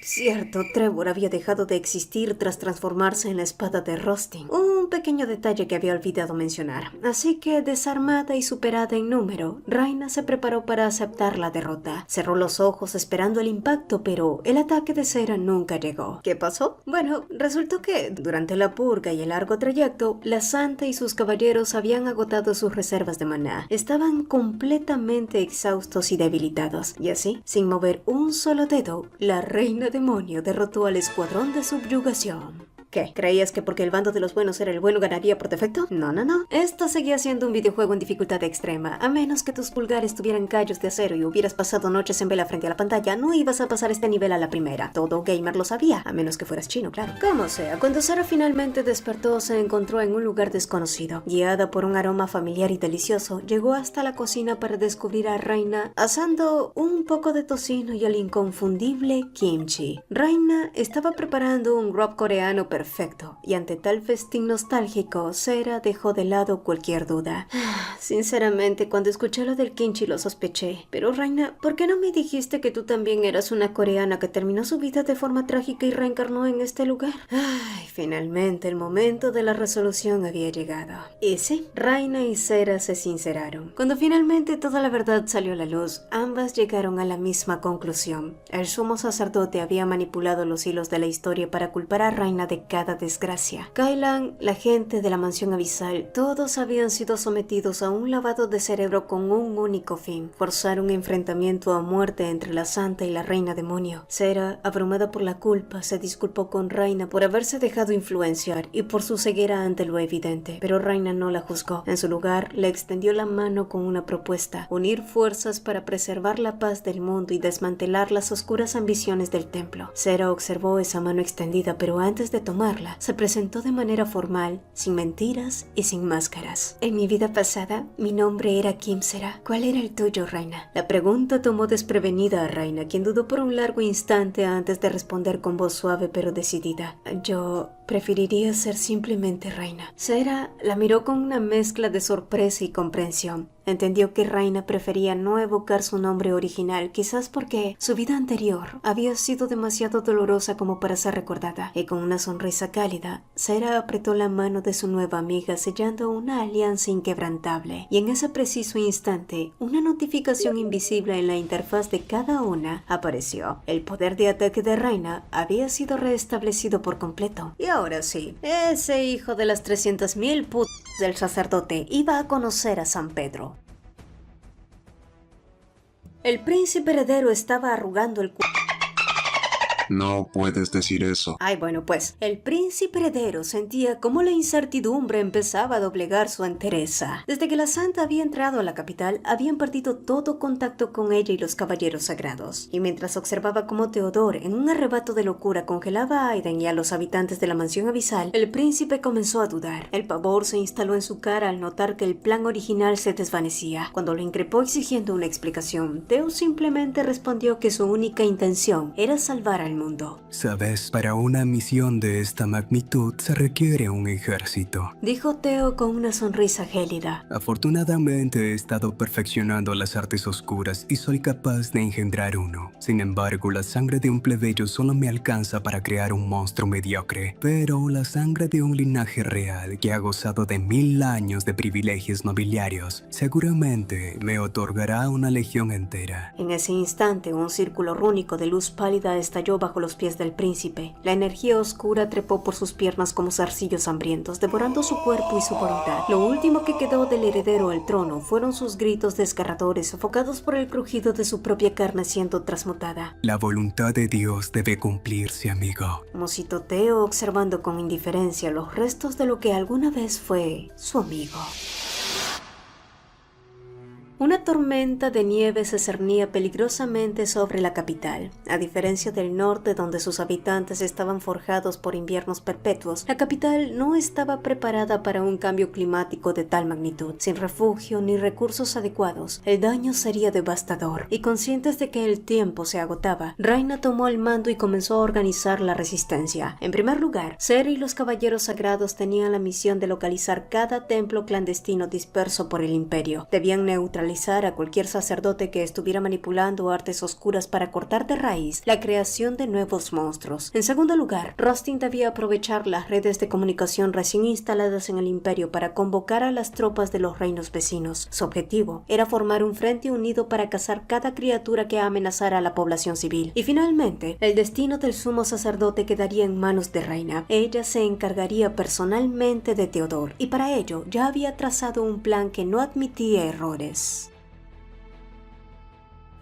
Cierto, Trevor había dejado de existir tras transformarse en la espada de Rostin. Un pequeño detalle que había olvidado mencionar. Así que, desarmada y superada en número, Raina se preparó para aceptar la derrota. Cerró los ojos esperando el impacto, pero el ataque de Cera nunca llegó. ¿Qué pasó? Bueno, resultó que, durante la purga y el largo trayecto, la santa y sus caballeros habían agotado sus reservas de maná. Estaban completamente exhaustos y debilitados. Y así, sin mover un solo dedo, la reina demonio derrotó al escuadrón de subyugación. ¿Qué? ¿Creías que porque el bando de los buenos era el bueno ganaría por defecto? No. Esto seguía siendo un videojuego en dificultad extrema. A menos que tus pulgares tuvieran callos de acero y hubieras pasado noches en vela frente a la pantalla, no ibas a pasar este nivel a la primera. Todo gamer lo sabía, a menos que fueras chino, claro. Como sea, cuando Cera finalmente despertó, se encontró en un lugar desconocido. Guiada por un aroma familiar y delicioso, llegó hasta la cocina para descubrir a Raina asando un poco de tocino y el inconfundible kimchi. Raina estaba preparando un wrap coreano perfecto, y ante tal festín nostálgico, Cera dejó de lado cualquier duda. Sinceramente, cuando escuché lo del kimchi lo sospeché. Pero Raina, ¿por qué no me dijiste que tú también eras una coreana que terminó su vida de forma trágica y reencarnó en este lugar? Finalmente el momento de la resolución había llegado. Y sí, Raina y Cera se sinceraron. Cuando finalmente toda la verdad salió a la luz, ambas llegaron a la misma conclusión. El sumo sacerdote había manipulado los hilos de la historia para culpar a Raina de cada desgracia. Kailan, la gente de la mansión abisal, todos habían sido sometidos a un lavado de cerebro con un único fin: forzar un enfrentamiento a muerte entre la santa y la reina demonio. Cera, abrumada por la culpa, se disculpó con Raina por haberse dejado influenciar y por su ceguera ante lo evidente, pero Raina no la juzgó. En su lugar, le extendió la mano con una propuesta: unir fuerzas para preservar la paz del mundo y desmantelar las oscuras ambiciones del templo. Cera observó esa mano extendida, pero antes de tomarla, se presentó de manera formal, sin mentiras y sin máscaras. En mi vida pasada, mi nombre era Kim Cera. ¿Cuál era el tuyo, Raina? La pregunta tomó desprevenida a Raina, quien dudó por un largo instante antes de responder con voz suave pero decidida: yo preferiría ser simplemente Raina. Cera la miró con una mezcla de sorpresa y comprensión. Entendió que Raina prefería no evocar su nombre original, quizás porque su vida anterior había sido demasiado dolorosa como para ser recordada, y con una sonrisa cálida, Sera apretó la mano de su nueva amiga sellando una alianza inquebrantable, y en ese preciso instante, una notificación invisible en la interfaz de cada una apareció. El poder de ataque de Raina había sido restablecido por completo. Y ahora sí, ese hijo de las 300.000 putas del sacerdote iba a conocer a San Pedro. El príncipe heredero estaba arrugando el cuello. No puedes decir eso. Ay, bueno, pues, el príncipe heredero sentía cómo la incertidumbre empezaba a doblegar su entereza. Desde que la santa había entrado a la capital, habían perdido todo contacto con ella y los caballeros sagrados. Y mientras observaba cómo Teodor, en un arrebato de locura, congelaba a Aiden y a los habitantes de la mansión abisal, el príncipe comenzó a dudar. El pavor se instaló en su cara al notar que el plan original se desvanecía. Cuando lo increpó exigiendo una explicación, Teo simplemente respondió que su única intención era salvar al mundo. Sabes, para una misión de esta magnitud se requiere un ejército, dijo Teo con una sonrisa gélida. Afortunadamente he estado perfeccionando las artes oscuras y soy capaz de engendrar uno. Sin embargo, la sangre de un plebeyo solo me alcanza para crear un monstruo mediocre. Pero la sangre de un linaje real que ha gozado de 1000 años de privilegios nobiliarios seguramente me otorgará una legión entera. En ese instante, un círculo rúnico de luz pálida estalló bajo los pies del príncipe. La energía oscura trepó por sus piernas como zarcillos hambrientos, devorando su cuerpo y su voluntad. Lo último que quedó del heredero al trono fueron sus gritos desgarradores, sofocados por el crujido de su propia carne siendo transmutada. La voluntad de Dios debe cumplirse, amigo, musitó Teo, observando con indiferencia los restos de lo que alguna vez fue su amigo. Una tormenta de nieve se cernía peligrosamente sobre la capital. A diferencia del norte, donde sus habitantes estaban forjados por inviernos perpetuos, la capital no estaba preparada para un cambio climático de tal magnitud. Sin refugio ni recursos adecuados, el daño sería devastador. Y conscientes de que el tiempo se agotaba, Raina tomó el mando y comenzó a organizar la resistencia. En primer lugar, Sera y los caballeros sagrados tenían la misión de localizar cada templo clandestino disperso por el imperio. Debían neutralizar a cualquier sacerdote que estuviera manipulando artes oscuras para cortar de raíz la creación de nuevos monstruos. En segundo lugar, Rustin debía aprovechar las redes de comunicación recién instaladas en el imperio para convocar a las tropas de los reinos vecinos. Su objetivo era formar un frente unido para cazar cada criatura que amenazara a la población civil. Y finalmente, el destino del sumo sacerdote quedaría en manos de Raina. Ella se encargaría personalmente de Teodor, y para ello ya había trazado un plan que no admitía errores.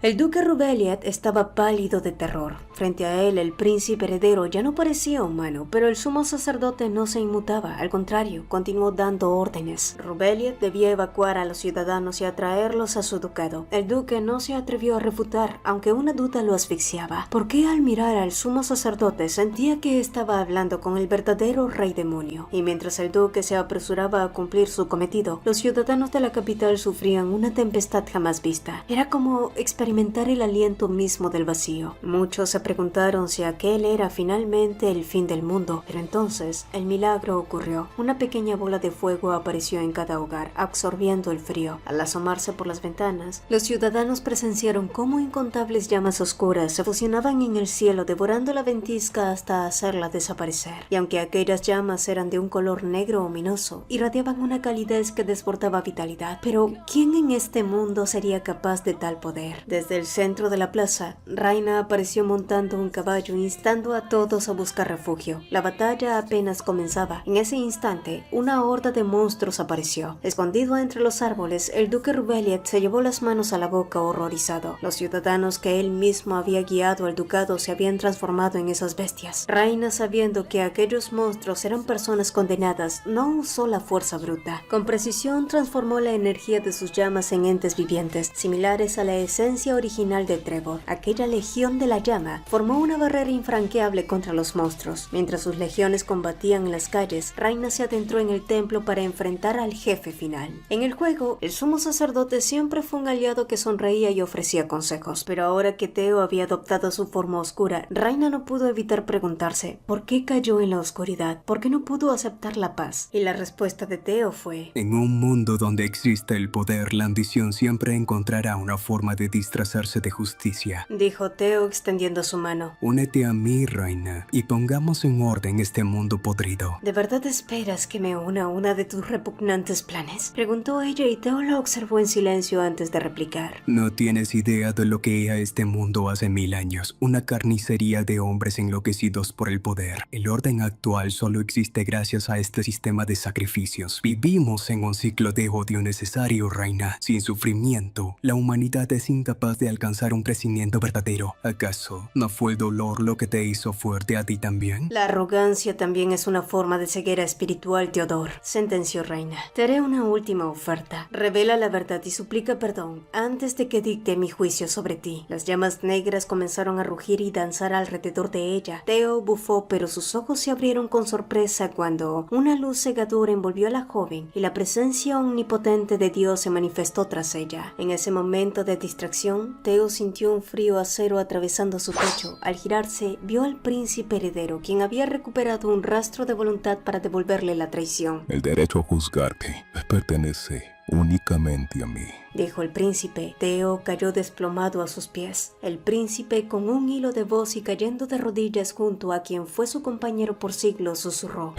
El duque Rubeliet estaba pálido de terror. Frente a él, el príncipe heredero ya no parecía humano, pero el sumo sacerdote no se inmutaba. Al contrario, continuó dando órdenes. Rubeliet debía evacuar a los ciudadanos y atraerlos a su ducado. El duque no se atrevió a refutar, aunque una duda lo asfixiaba. ¿Por qué al mirar al sumo sacerdote sentía que estaba hablando con el verdadero rey demonio? Y mientras el duque se apresuraba a cumplir su cometido, los ciudadanos de la capital sufrían una tempestad jamás vista. Era como experimentar el aliento mismo del vacío. Muchos se preguntaron si aquel era finalmente el fin del mundo, pero entonces el milagro ocurrió. Una pequeña bola de fuego apareció en cada hogar, absorbiendo el frío. Al asomarse por las ventanas, los ciudadanos presenciaron cómo incontables llamas oscuras se fusionaban en el cielo, devorando la ventisca hasta hacerla desaparecer. Y aunque aquellas llamas eran de un color negro ominoso, irradiaban una calidez que desbordaba vitalidad. Pero ¿quién en este mundo sería capaz de tal poder? Desde el centro de la plaza, Raina apareció montando un caballo, instando a todos a buscar refugio. La batalla apenas comenzaba. En ese instante, una horda de monstruos apareció. Escondido entre los árboles, el duque Rubeliet se llevó las manos a la boca horrorizado. Los ciudadanos que él mismo había guiado al ducado se habían transformado en esas bestias. Raina, sabiendo que aquellos monstruos eran personas condenadas, no usó la fuerza bruta. Con precisión transformó la energía de sus llamas en entes vivientes, similares a la esencia esencia original de Trevor, aquella legión de la llama, formó una barrera infranqueable contra los monstruos. Mientras sus legiones combatían en las calles, Rayna se adentró en el templo para enfrentar al jefe final. En el juego, el sumo sacerdote siempre fue un aliado que sonreía y ofrecía consejos, pero ahora que Theo había adoptado su forma oscura, Rayna no pudo evitar preguntarse ¿por qué cayó en la oscuridad? ¿Por qué no pudo aceptar la paz? Y la respuesta de Theo fue: en un mundo donde existe el poder, la ambición siempre encontrará una forma de disfrazarse de justicia, dijo Theo extendiendo su mano. Únete a mí, Rayna, y pongamos en orden este mundo podrido. ¿De verdad esperas que me una a una de tus repugnantes planes? Preguntó ella y Theo la observó en silencio antes de replicar. No tienes idea de lo que era este mundo hace 1000 años, una carnicería de hombres enloquecidos por el poder. El orden actual solo existe gracias a este sistema de sacrificios. Vivimos en un ciclo de odio necesario, Rayna. Sin sufrimiento, la humanidad es incapaz de alcanzar un crecimiento verdadero. ¿Acaso no fue el dolor lo que te hizo fuerte a ti también? La arrogancia también es una forma de ceguera espiritual, Teodor, sentenció Rayna. Te haré una última oferta. Revela la verdad y suplica perdón antes de que dicte mi juicio sobre ti. Las llamas negras comenzaron a rugir y danzar alrededor de ella. Theo bufó, pero sus ojos se abrieron con sorpresa cuando una luz cegadora envolvió a la joven y la presencia omnipotente de Dios se manifestó tras ella. En ese momento de distracción, Theo sintió un frío acero atravesando su pecho. Al girarse, vio al príncipe heredero, quien había recuperado un rastro de voluntad para devolverle la traición. El derecho a juzgarte me pertenece únicamente a mí, dijo el príncipe. Theo cayó desplomado a sus pies. El príncipe, con un hilo de voz y cayendo de rodillas junto a quien fue su compañero por siglos, susurró: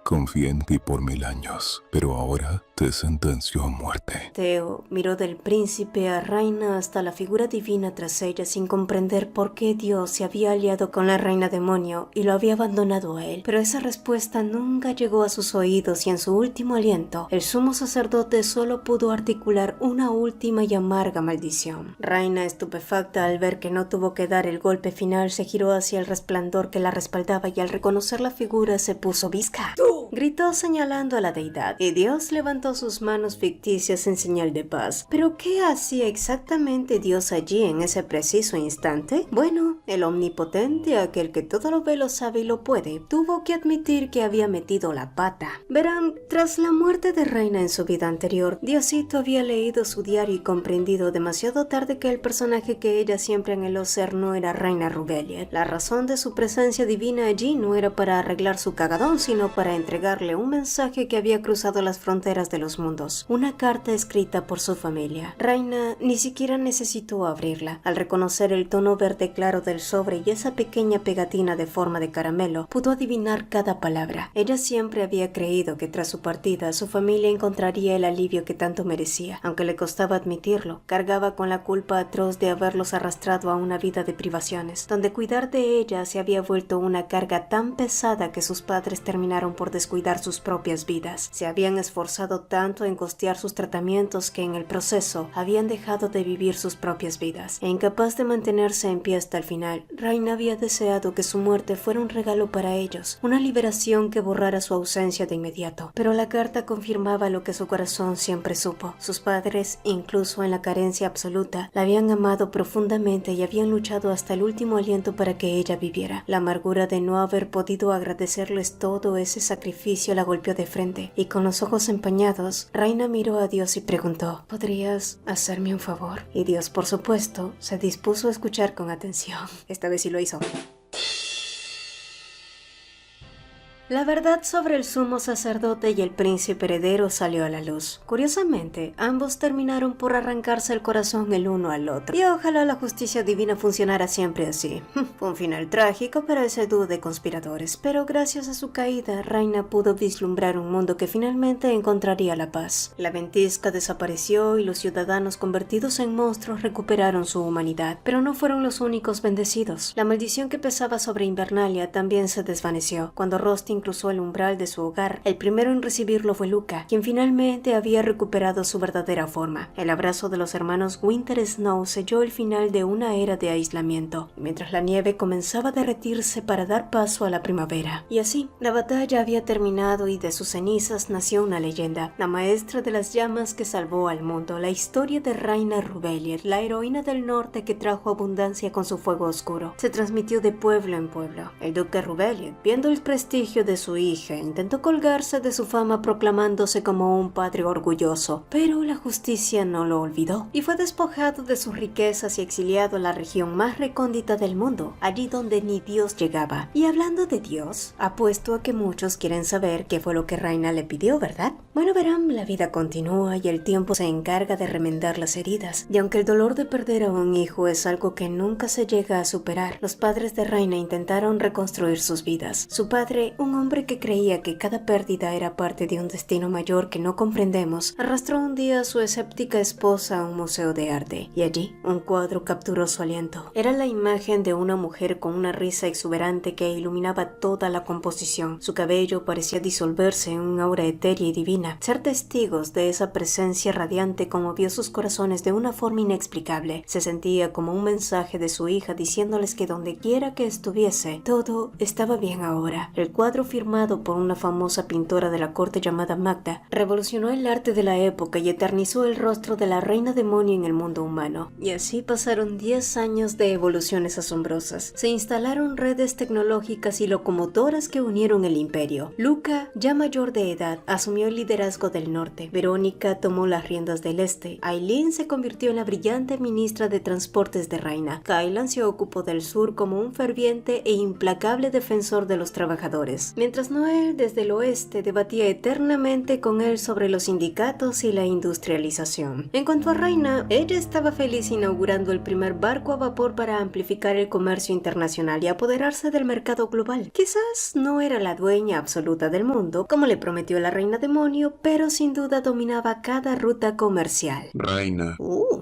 confié en ti por 1000 años, pero ahora te sentenció a muerte. Theo miró del príncipe a Rayna hasta la figura divina tras ella sin comprender por qué Dios se había aliado con la reina demonio y lo había abandonado a él. Pero esa respuesta nunca llegó a sus oídos y en su último aliento, el sumo sacerdote solo pudo articular una última y amarga maldición. Rayna, estupefacta al ver que no tuvo que dar el golpe final, se giró hacia el resplandor que la respaldaba y al reconocer la figura se puso visca. ¡Tú! Gritó señalando a la deidad, y Dios levantó sus manos ficticias en señal de paz. ¿Pero qué hacía exactamente Dios allí en ese preciso instante? Bueno, el omnipotente, aquel que todo lo ve, lo sabe y lo puede, tuvo que admitir que había metido la pata. Verán, tras la muerte de Rayna en su vida anterior, Diosito había leído su diario y comprendido demasiado tarde que el personaje que ella siempre anheló ser no era Rayna Ruveliet. La razón de su presencia divina allí no era para arreglar su cagadón, sino para entregarle un mensaje que había cruzado las fronteras de los mundos, una carta escrita por su familia. Rayna ni siquiera necesitó abrirla. Al reconocer el tono verde claro del sobre y esa pequeña pegatina de forma de caramelo, pudo adivinar cada palabra. Ella siempre había creído que tras su partida su familia encontraría el alivio que tanto merecía, aunque le costaba admitirlo. Cargaba con la culpa atroz de haberlos arrastrado a una vida de privaciones, donde cuidar de ella se había vuelto una carga tan pesada que sus padres terminaron por descuidar sus propias vidas. Se habían esforzado tanto en costear sus tratamientos que en el proceso habían dejado de vivir sus propias vidas. E incapaz de mantenerse en pie hasta el final, Rayna había deseado que su muerte fuera un regalo para ellos, una liberación que borrara su ausencia de inmediato. Pero la carta confirmaba lo que su corazón siempre supo. Sus padres, incluso en la carencia absoluta, la habían amado profundamente y habían luchado hasta el último aliento para que ella viviera. La amargura de no haber podido agradecerles todo ese sacrificio la golpeó de frente, y con los ojos empañados, Rayna miró a Dios y preguntó: ¿podrías hacerme un favor? Y Dios, por supuesto, se dispuso a escuchar con atención. Esta vez sí lo hizo. La verdad sobre el sumo sacerdote y el príncipe heredero salió a la luz. Curiosamente, ambos terminaron por arrancarse el corazón el uno al otro. Y ojalá la justicia divina funcionara siempre así. Fue un final trágico para ese dúo de conspiradores, pero gracias a su caída, Rayna pudo vislumbrar un mundo que finalmente encontraría la paz. La ventisca desapareció y los ciudadanos convertidos en monstruos recuperaron su humanidad. Pero no fueron los únicos bendecidos. La maldición que pesaba sobre Invernalia también se desvaneció cuando Rusty quien cruzó el umbral de su hogar, el primero en recibirlo fue Luca, quien finalmente había recuperado su verdadera forma. El abrazo de los hermanos Winter Snow selló el final de una era de aislamiento, mientras la nieve comenzaba a derretirse para dar paso a la primavera. Y así, la batalla había terminado y de sus cenizas nació una leyenda, la maestra de las llamas que salvó al mundo, la historia de Raina Rubellier, la heroína del norte que trajo abundancia con su fuego oscuro. Se transmitió de pueblo en pueblo. El duque Rubellier, viendo el prestigio de su hija, intentó colgarse de su fama proclamándose como un padre orgulloso, pero la justicia no lo olvidó y fue despojado de sus riquezas y exiliado a la región más recóndita del mundo, allí donde ni Dios llegaba. Y hablando de Dios, apuesto a que muchos quieren saber qué fue lo que Raina le pidió, ¿verdad? Bueno, verán, la vida continúa y el tiempo se encarga de remendar las heridas, y aunque el dolor de perder a un hijo es algo que nunca se llega a superar, los padres de Raina intentaron reconstruir sus vidas. Su padre, un hombre que creía que cada pérdida era parte de un destino mayor que no comprendemos, arrastró un día a su escéptica esposa a un museo de arte, y allí un cuadro capturó su aliento. Era la imagen de una mujer con una risa exuberante que iluminaba toda la composición. Su cabello parecía disolverse en un aura etérea y divina. Ser testigos de esa presencia radiante conmovió sus corazones de una forma inexplicable. Se sentía como un mensaje de su hija diciéndoles que donde quiera que estuviese, todo estaba bien ahora. El cuadro, firmado por una famosa pintora de la corte llamada Magda, revolucionó el arte de la época y eternizó el rostro de la reina demonio en el mundo humano. Y así pasaron 10 años de evoluciones asombrosas. Se instalaron redes tecnológicas y locomotoras que unieron el imperio. Luca, ya mayor de edad, asumió el liderazgo del norte. Verónica tomó las riendas del este. Aileen se convirtió en la brillante ministra de transportes de Raina. Kylan se ocupó del sur como un ferviente e implacable defensor de los trabajadores, mientras Noel desde el oeste debatía eternamente con él sobre los sindicatos y la industrialización. En cuanto a Raina, ella estaba feliz inaugurando el primer barco a vapor para amplificar el comercio internacional y apoderarse del mercado global. Quizás no era la dueña absoluta del mundo, como le prometió la reina demonio, pero sin duda dominaba cada ruta comercial. Raina,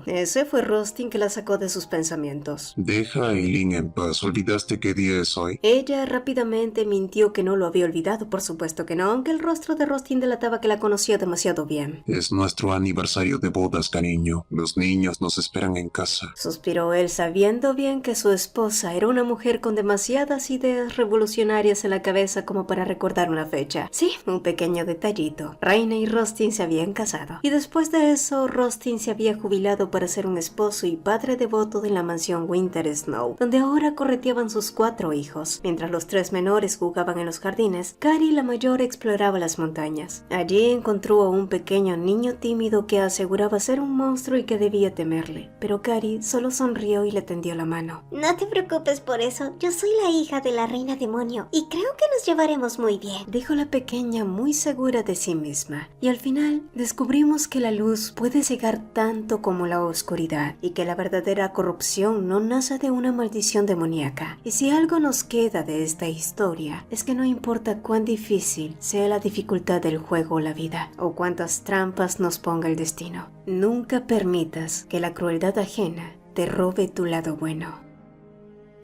Ese fue Rostin que la sacó de sus pensamientos. deja a Aileen en paz. ¿Olvidaste qué día es hoy? Ella rápidamente mintió que no lo había olvidado, por supuesto que no, aunque el rostro de Rostin delataba que la conocía demasiado bien. Es nuestro aniversario de bodas, cariño. Los niños nos esperan en casa. Suspiró él, sabiendo bien que su esposa era una mujer con demasiadas ideas revolucionarias en la cabeza como para recordar una fecha. Sí, un pequeño detallito. Raina y Rostin se habían casado. Y después de eso, Rostin se había jubilado para ser un esposo y padre devoto de la mansión Winter Snow, donde ahora correteaban sus 4 hijos. Mientras los 3 menores jugaban en los jardines, Cari, la mayor, exploraba las montañas. Allí encontró a un pequeño niño tímido que aseguraba ser un monstruo y que debía temerle, pero Cari solo sonrió y le tendió la mano. No te preocupes por eso, yo soy la hija de la reina demonio y creo que nos llevaremos muy bien, dijo la pequeña muy segura de sí misma. Y al final descubrimos que la luz puede cegar tanto como la oscuridad y que la verdadera corrupción no nace de una maldición demoníaca. Y si algo nos queda de esta historia es que no importa cuán difícil sea la dificultad del juego o la vida, o cuántas trampas nos ponga el destino, nunca permitas que la crueldad ajena te robe tu lado bueno.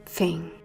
Fin.